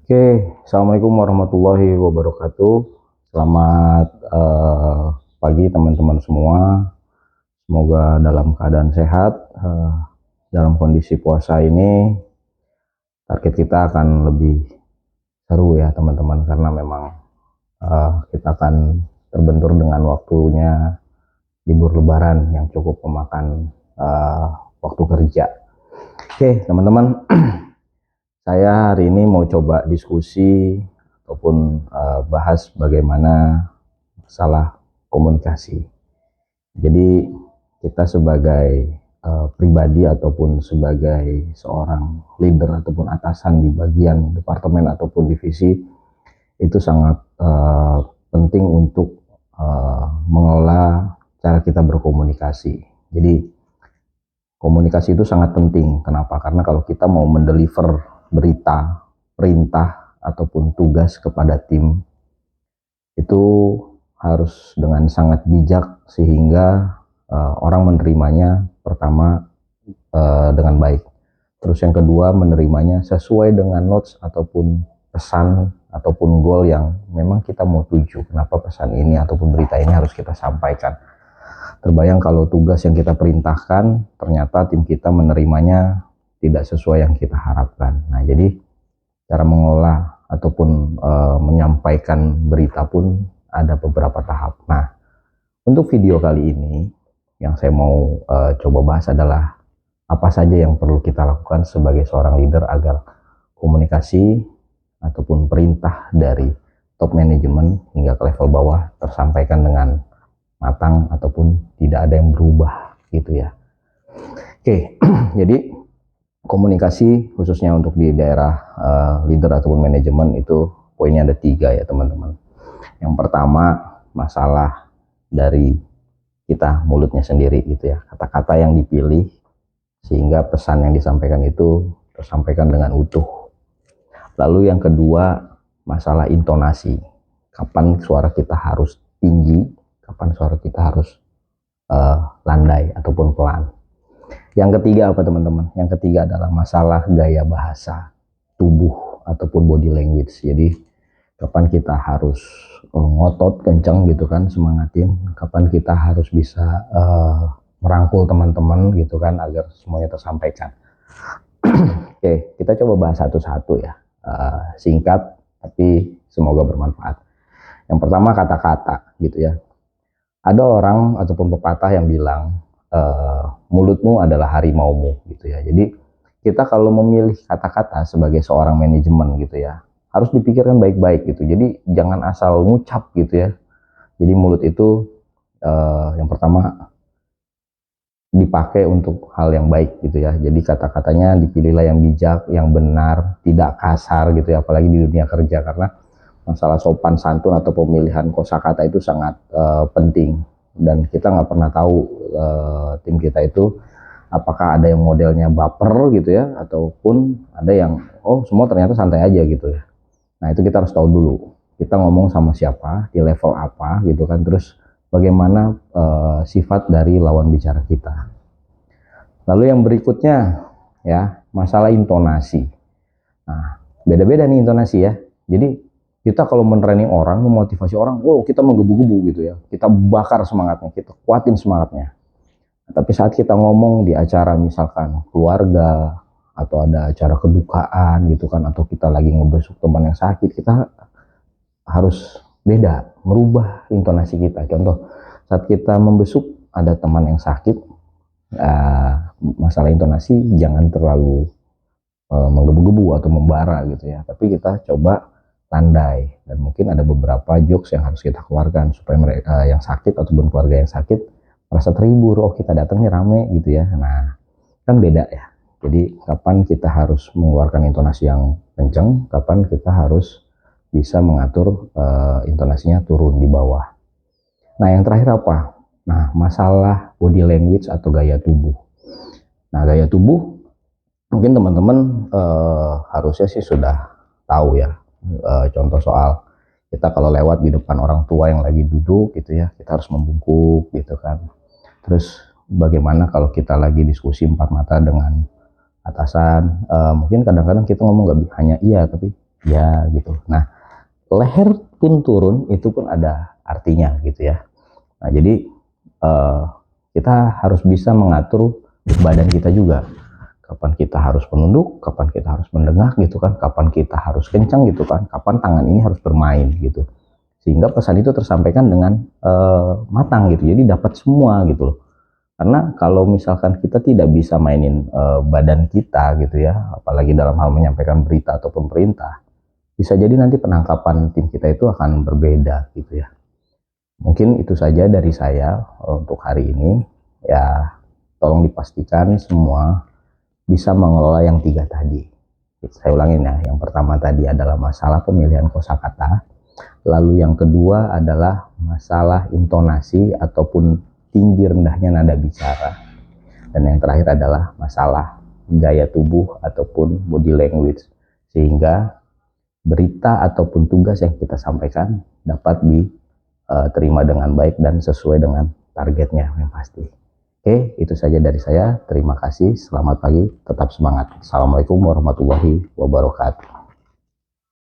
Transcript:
Oke, Assalamualaikum warahmatullahi wabarakatuh. Selamat pagi teman-teman semua. Semoga dalam keadaan sehat. Dalam kondisi puasa ini, target kita akan lebih seru ya teman-teman, karena memang kita akan terbentur dengan waktunya libur Lebaran yang cukup memakan waktu kerja. Oke, teman-teman. Saya hari ini mau coba diskusi ataupun bahas bagaimana masalah komunikasi. Jadi kita sebagai pribadi ataupun sebagai seorang leader ataupun atasan di bagian departemen ataupun divisi itu sangat penting untuk mengelola cara kita berkomunikasi. Jadi komunikasi itu sangat penting. Kenapa? Karena kalau kita mau mendeliver berita, perintah, ataupun tugas kepada tim, itu harus dengan sangat bijak sehingga orang menerimanya pertama dengan baik. Terus yang kedua, menerimanya sesuai dengan notes ataupun pesan ataupun goal yang memang kita mau tuju. Kenapa pesan ini ataupun berita ini harus kita sampaikan. Terbayang kalau tugas yang kita perintahkan ternyata tim kita menerimanya tidak sesuai yang kita harapkan. Nah, jadi cara mengolah ataupun menyampaikan berita pun ada beberapa tahap. Nah, untuk video kali ini yang saya mau coba bahas adalah apa saja yang perlu kita lakukan sebagai seorang leader agar komunikasi ataupun perintah dari top manajemen hingga ke level bawah tersampaikan dengan matang ataupun tidak ada yang berubah gitu ya. Oke, jadi komunikasi khususnya untuk di daerah leader ataupun manajemen itu poinnya ada 3 ya teman-teman. Yang pertama, masalah dari kita mulutnya sendiri gitu ya, kata-kata yang dipilih sehingga pesan yang disampaikan itu tersampaikan dengan utuh. Lalu yang kedua, masalah intonasi, kapan suara kita harus tinggi, kapan suara kita harus landai ataupun pelan. Yang ketiga apa teman-teman? Yang ketiga adalah masalah gaya bahasa tubuh ataupun body language. Jadi kapan kita harus ngotot kenceng gitu kan, semangatin, kapan kita harus bisa merangkul teman-teman gitu kan agar semuanya tersampaikan. Oke, kita coba bahas satu-satu ya, singkat tapi semoga bermanfaat. Yang pertama, kata-kata gitu ya. Ada orang ataupun pepatah yang bilang mulutmu adalah harimaumu gitu ya. Jadi kita kalau memilih kata-kata sebagai seorang manajemen gitu ya, harus dipikirkan baik-baik gitu. Jadi jangan asal ngucap gitu ya. Jadi mulut itu yang pertama dipakai untuk hal yang baik gitu ya. Jadi kata-katanya dipilihlah yang bijak, yang benar, tidak kasar gitu ya, apalagi di dunia kerja, karena masalah sopan santun atau pemilihan kosakata itu sangat penting, dan kita nggak pernah tahu tim kita itu apakah ada yang modelnya baper gitu ya, ataupun ada yang semua ternyata santai aja gitu ya. Nah, itu kita harus tahu dulu kita ngomong sama siapa, di level apa gitu kan, terus bagaimana sifat dari lawan bicara kita. Lalu yang berikutnya ya, masalah intonasi. Nah, beda-beda nih intonasi ya. Jadi kita kalau menerani orang, memotivasi orang, kita menggebu-gebu gitu ya, kita bakar semangatnya, kita kuatin semangatnya. Tapi saat kita ngomong di acara misalkan keluarga atau ada acara kedukaan gitu kan, atau kita lagi ngebesuk teman yang sakit, kita harus beda, merubah intonasi kita. Contoh, saat kita membesuk ada teman yang sakit, masalah intonasi jangan terlalu menggebu-gebu atau membara gitu ya, tapi kita coba landai, dan mungkin ada beberapa jokes yang harus kita keluarkan supaya mereka yang sakit ataupun keluarga yang sakit merasa terhibur. Kita datang nih rame gitu ya. Nah, kan beda ya. Jadi kapan kita harus mengeluarkan intonasi yang kenceng, kapan kita harus bisa mengatur intonasinya turun di bawah. Nah, yang terakhir apa? Nah, masalah body language atau gaya tubuh. Nah, gaya tubuh mungkin teman-teman harusnya sih sudah tahu ya. Contoh soal kita kalau lewat di depan orang tua yang lagi duduk gitu ya, kita harus membungkuk gitu kan. Terus bagaimana kalau kita lagi diskusi empat mata dengan atasan, mungkin kadang-kadang kita ngomong nggak hanya iya, tapi ya gitu. Nah, leher pun turun itu pun ada artinya gitu ya. Nah, jadi kita harus bisa mengatur badan kita juga. Kapan kita harus menunduk, kapan kita harus mendengak gitu kan, kapan kita harus kencang gitu kan, kapan tangan ini harus bermain gitu. Sehingga pesan itu tersampaikan dengan matang gitu. Jadi dapat semua gitu loh. Karena kalau misalkan kita tidak bisa mainin badan kita gitu ya, apalagi dalam hal menyampaikan berita ataupun perintah, bisa jadi nanti penangkapan tim kita itu akan berbeda gitu ya. Mungkin itu saja dari saya untuk hari ini. Ya, tolong dipastikan semua bisa mengelola yang 3 tadi. Saya ulangin ya, yang pertama tadi adalah masalah pemilihan kosakata, lalu yang kedua adalah masalah intonasi ataupun tinggi rendahnya nada bicara, dan yang terakhir adalah masalah gaya tubuh ataupun body language, sehingga berita ataupun tugas yang kita sampaikan dapat diterima dengan baik dan sesuai dengan targetnya yang pasti. Oke, itu saja dari saya. Terima kasih. Selamat pagi. Tetap semangat. Assalamualaikum warahmatullahi wabarakatuh.